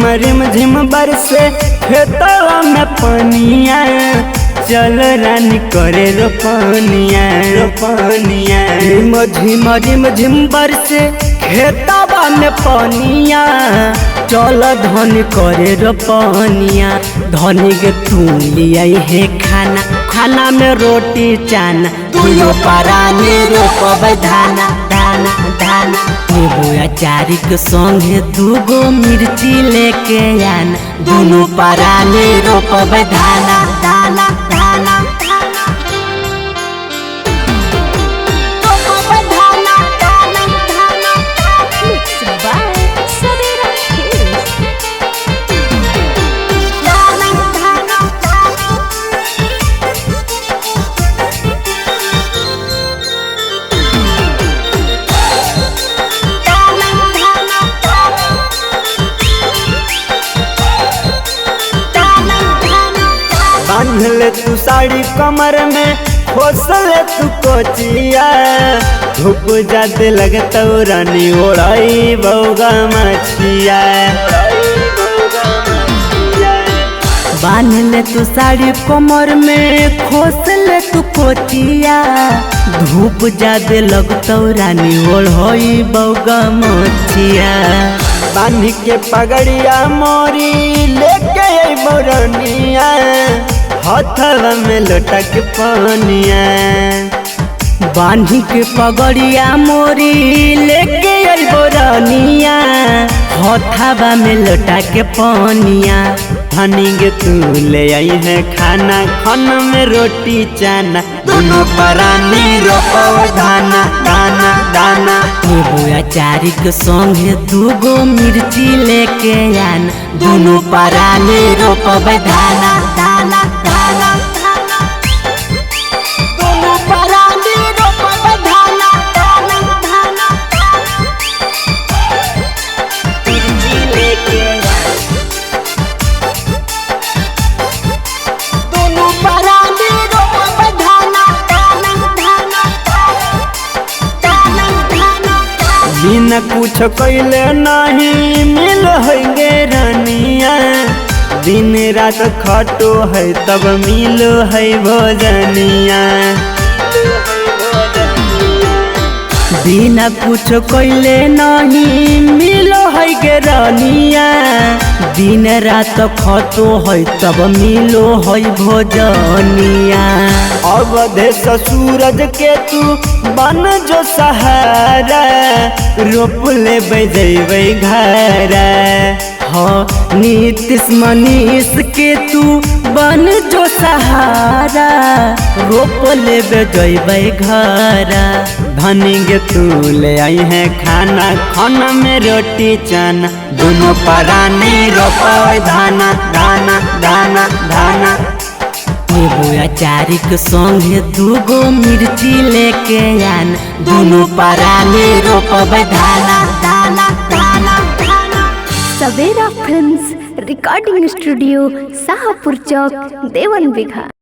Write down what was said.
झिम रिम झिम बरसे खेतवा में पनिया, चल रानी करे रोपनिया रोपनिया। झिम रिम झिम बरसे खेतवा में पनिया, चल धन करे रोपनिया। धनी के तू लिया है खाना, खाना में रोटी चाना, दुनो पराने रोपब धाना धाना धाना। एगो अचारी के संगे दूगो मिर्ची लेके आना, दुनो पराने रोपब धाना धाना धाना धाना। रोपब धाना धाना धाना धाना। सवेरा खेल्स। बांधले तू साड़ी कमर में, खोसले तू कोचिया, धूप जाते लगता रानी ओढ़ाई बौगा मछिया। बांधले तू साड़ी कमर में, खोसले तू कोचिया, धूप जाते लगता रानी ओढ़ाई बौगा मछिया। बांध के पगड़िया मोरी लेके बरनिया, हाथवा में लटक पानिया। बांध के पगड़िया मोरी लेके बरनिया, हाथवा में लटक पानिया। धनी के तू ले आई है खाना, खाना में रोटी चाना, दोनों पराने रोपब धाना दाना दाना। एगो अचारी के संगे दूगो मिर्ची लेके आना, दोनों पराने रोपब धाना दाना दाना दाना। दोनों पराने रोपब धाना दाना दाना दाना। मिर्ची लेके बिना कुछ कैले नहीं मिल है रानिया, दिन रात खटो है तब मिलो है भोजनिया। बिना कुछ कैले नहीं मिलो है रानिया, दिन रात खटो है तब मिलो है भोजनिया। अवधेश सूरज के तू बन जो सहारा, रोप ले बजेबै घर। हाँ नीतीश मनीष के तू बन जो सहारा, रोप ले बजेबै घर। धनी के तू ले आई है खाना, खाना में रोटी चाना, दोनों पराने रोपबै धाना धाना धाना धाना। एगो अचारी के संगे दूगो मिर्ची लेके आना, दोनों पराने रोपब धाना दाना दाना दाना। सवेरा फिल्म्स रिकॉर्डिंग स्टूडियो, शाहपुर चौक, देवन बिघा।